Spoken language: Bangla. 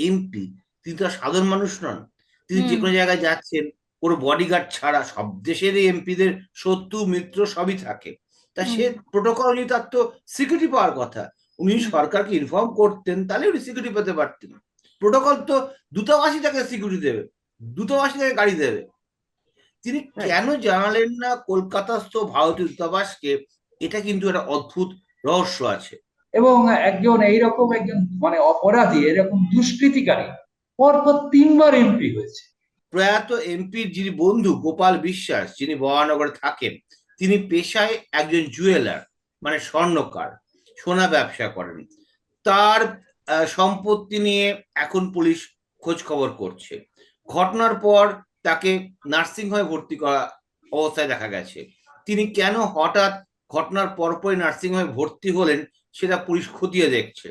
এমপি, তিনি তো আর সাধারণ মানুষ নন। তিনি যে হুম। কোনো জায়গায় যাচ্ছেন, কোনো বডিগার্ড ছাড়া। সব দেশেরই এমপিদের শত্রু মিত্র সবই থাকে। তা হুম। সে প্রোটোকল অনুযায়ী তার তো সিকিউরিটি পাওয়ার কথা। উনি হুম। সরকারকে ইনফর্ম করতেন, তাহলে উনি সিকিউরিটি পেতে পারতেন। প্রোটোকল তো দূতাবাসই তাকে সিকিউরিটি দেবে, দূতাবাসই তাকে গাড়ি দেবে। তিনি Right. কেন জানালেন না কলকাতাস্থ ভারতীয় দূতাবাসকে? এটা কিন্তু একটা অদ্ভুত রহস্য আছে। এবং একজন এইরকম একজন মানে অপরাধী, এরকম দুষ্কৃতিকারী পরপর 3বার এমপি হয়েছে। প্রয়াত এমপির যিনি বন্ধু গোপাল বিশ্বাস, যিনি বরানগরে থাকেন, তিনি পেশায় একজন জুয়েলার, মানে স্বর্ণকার, সোনা ব্যবসা করেন। তার সম্পত্তি নিয়ে এখন পুলিশ খোঁজ খবর করছে। ঘটনার পর তাকে নার্সিংহোমে ভর্তি করা অবস্থায় দেখা গেছে। তিনি কেন হঠাৎ ঘটনার পরপরই নার্সিংহোমে ভর্তি হলেন, সেটা পুলিশ খতিয়ে দেখছে।